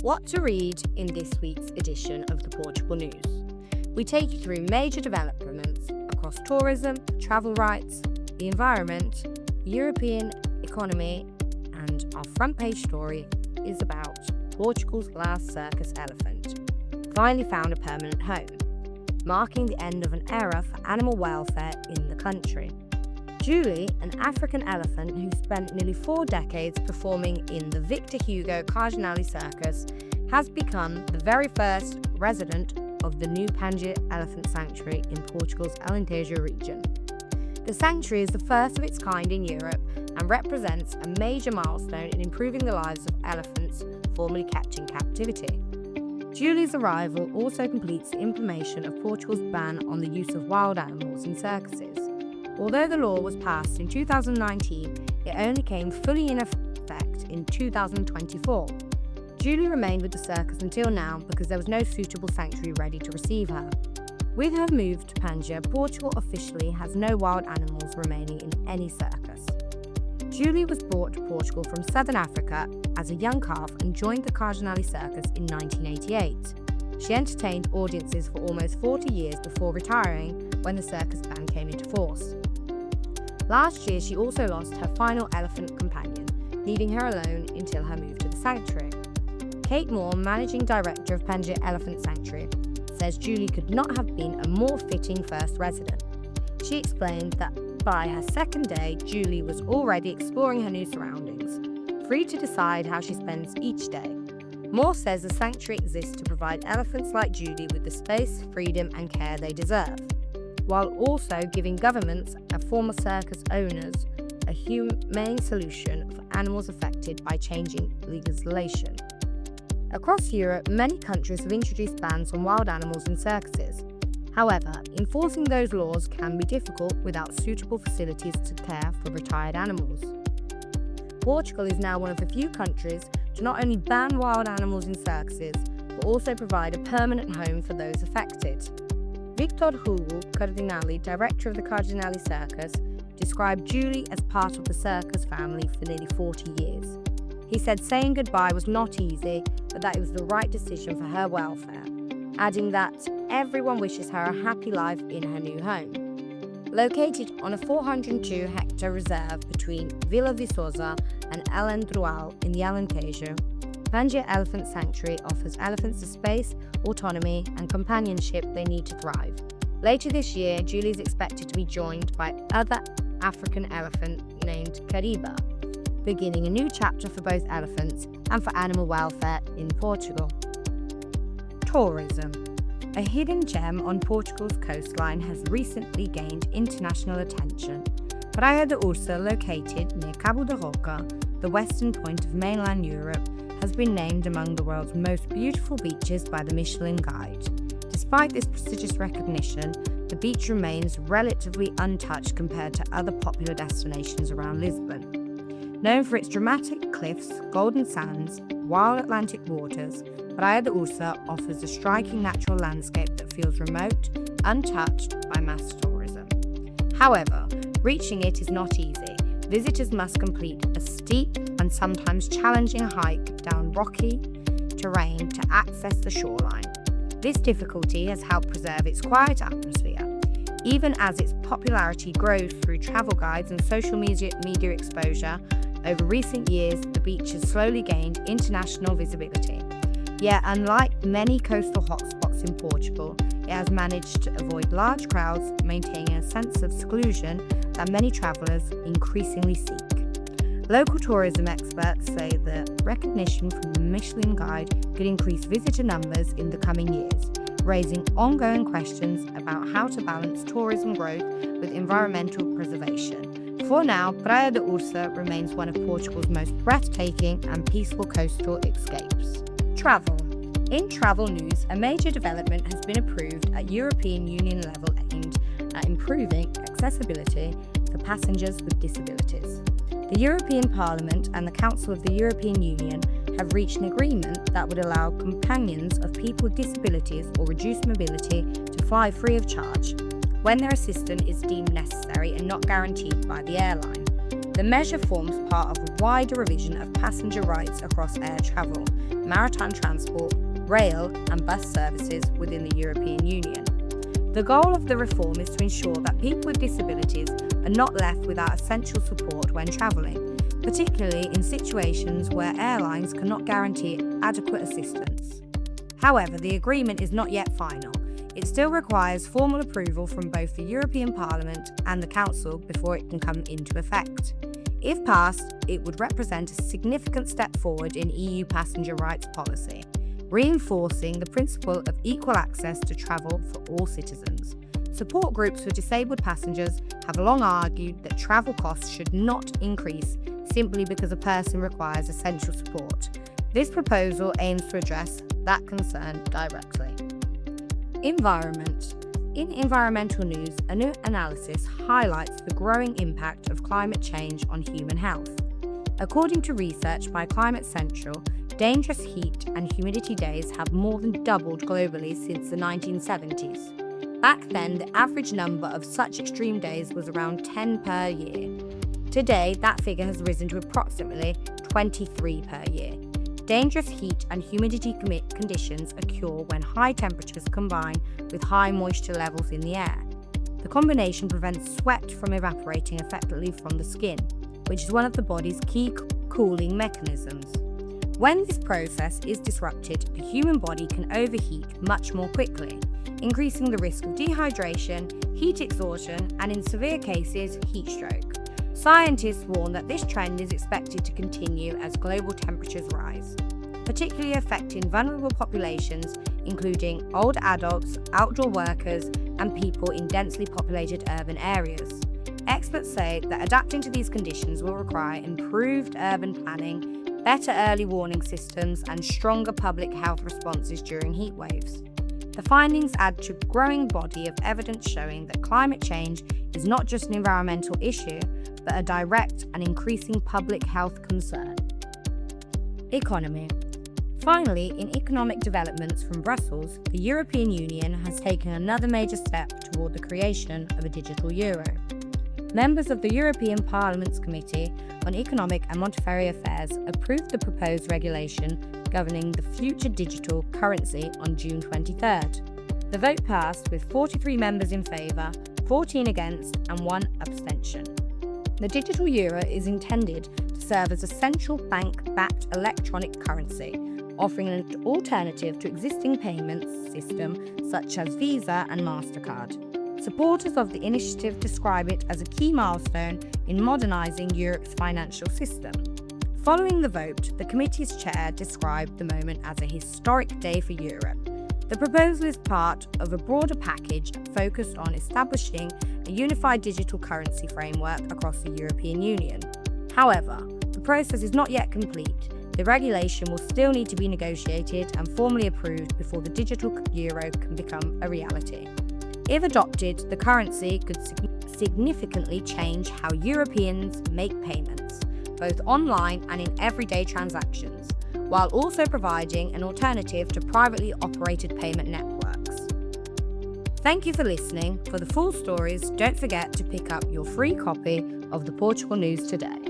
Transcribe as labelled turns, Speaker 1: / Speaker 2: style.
Speaker 1: What to read in this week's edition of the Portugal News. We take you through major developments across tourism, travel rights, the environment, the European economy, and our front page story is about Portugal's last circus elephant finally found a permanent home, marking the end of an era for animal welfare in the country. Julie, an African elephant who spent nearly 4 decades performing in the Victor Hugo Cardinale Circus, has become the very first resident of the new Pangia Elephant Sanctuary in Portugal's Alentejo region. The sanctuary is the first of its kind in Europe and represents a major milestone in improving the lives of elephants formerly kept in captivity. Julie's arrival also completes the implementation of Portugal's ban on the use of wild animals in circuses. Although the law was passed in 2019, it only came fully in effect in 2024. Julie remained with the circus until now because there was no suitable sanctuary ready to receive her. With her move to Pangia, Portugal officially has no wild animals remaining in any circus. Julie was brought to Portugal from Southern Africa as a young calf and joined the Cardinale Circus in 1988. She entertained audiences for almost 40 years before retiring when the circus ban came into force. Last year, she also lost her final elephant companion, leaving her alone until her move to the sanctuary. Kate Moore, managing director of Pangia Elephant Sanctuary, says Julie could not have been a more fitting first resident. She explained that by her second day, Julie was already exploring her new surroundings, free to decide how she spends each day. Moore says the sanctuary exists to provide elephants like Julie with the space, freedom and care they deserve, while also giving governments and former circus owners a humane solution for animals affected by changing legislation. Across Europe, many countries have introduced bans on wild animals in circuses. However, enforcing those laws can be difficult without suitable facilities to care for retired animals. Portugal is now one of the few countries to not only ban wild animals in circuses, but also provide a permanent home for those affected. Victor Hugo Cardinale, director of the Cardinale Circus, described Julie as part of the circus family for nearly 40 years. He said saying goodbye was not easy, but that it was the right decision for her welfare, adding that everyone wishes her a happy life in her new home. Located on a 402-hectare reserve between Vila Viçosa and Alendrual in the Alentejo, Pangia Elephant Sanctuary offers elephants the space, autonomy and companionship they need to thrive. Later this year, Julie is expected to be joined by other African elephant named Cariba, beginning a new chapter for both elephants and for animal welfare in Portugal. Tourism. A hidden gem on Portugal's coastline has recently gained international attention. Praia da Ursa, located near Cabo da Roca, the western point of mainland Europe, has been named among the world's most beautiful beaches by the Michelin Guide. Despite this prestigious recognition, the beach remains relatively untouched compared to other popular destinations around Lisbon. Known for its dramatic cliffs, golden sands, wild Atlantic waters, Praia da Ursa offers a striking natural landscape that feels remote, untouched by mass tourism. However, reaching it is not easy. Visitors must complete a steep and sometimes challenging hike down rocky terrain to access the shoreline. This difficulty has helped preserve its quiet atmosphere, even as its popularity grows through travel guides and social media exposure. Over recent years, the beach has slowly gained international visibility. Yet, unlike many coastal hotspots in Portugal, it has managed to avoid large crowds, maintaining a sense of seclusion that many travellers increasingly seek. Local tourism experts say the recognition from the Michelin Guide could increase visitor numbers in the coming years, raising ongoing questions about how to balance tourism growth with environmental preservation. For now, Praia da Ursa remains one of Portugal's most breathtaking and peaceful coastal escapes. Travel. In travel news, a major development has been approved at European Union level aimed at improving accessibility for passengers with disabilities. The European Parliament and the Council of the European Union have reached an agreement that would allow companions of people with disabilities or reduced mobility to fly free of charge when their assistance is deemed necessary and not guaranteed by the airline. The measure forms part of a wider revision of passenger rights across air travel, maritime transport, rail and bus services within the European Union. The goal of the reform is to ensure that people with disabilities are not left without essential support when travelling, particularly in situations where airlines cannot guarantee adequate assistance. However, the agreement is not yet final. It still requires formal approval from both the European Parliament and the Council before it can come into effect. If passed, it would represent a significant step forward in EU passenger rights policy, reinforcing the principle of equal access to travel for all citizens. Support groups for disabled passengers have long argued that travel costs should not increase simply because a person requires essential support. This proposal aims to address that concern directly. Environment. In environmental news, a new analysis highlights the growing impact of climate change on human health. According to research by Climate Central, dangerous heat and humidity days have more than doubled globally since the 1970s. Back then, the average number of such extreme days was around 10 per year. Today, that figure has risen to approximately 23 per year. Dangerous heat and humidity conditions occur when high temperatures combine with high moisture levels in the air. The combination prevents sweat from evaporating effectively from the skin, which is one of the body's key cooling mechanisms. When this process is disrupted, the human body can overheat much more quickly, increasing the risk of dehydration, heat exhaustion, and in severe cases, heat stroke. Scientists warn that this trend is expected to continue as global temperatures rise, particularly affecting vulnerable populations, including old adults, outdoor workers, and people in densely populated urban areas. Experts say that adapting to these conditions will require improved urban planning, better early warning systems, and stronger public health responses during heat waves. The findings add to a growing body of evidence showing that climate change is not just an environmental issue, but a direct and increasing public health concern. Economy. Finally, in economic developments from Brussels, the European Union has taken another major step toward the creation of a digital euro. Members of the European Parliament's Committee on Economic and Monetary Affairs approved the proposed regulation governing the future digital currency on June 23rd. The vote passed with 43 members in favour, 14 against, and 1 abstention. The digital euro is intended to serve as a central bank-backed electronic currency, offering an alternative to existing payment systems such as Visa and MasterCard. Supporters of the initiative describe it as a key milestone in modernising Europe's financial system. Following the vote, the committee's chair described the moment as a historic day for Europe. The proposal is part of a broader package focused on establishing a unified digital currency framework across the European Union. However, the process is not yet complete. The regulation will still need to be negotiated and formally approved before the digital euro can become a reality. If adopted, the currency could significantly change how Europeans make payments, both online and in everyday transactions, while also providing an alternative to privately operated payment networks. Thank you for listening. For the full stories, don't forget to pick up your free copy of the Portugal News today.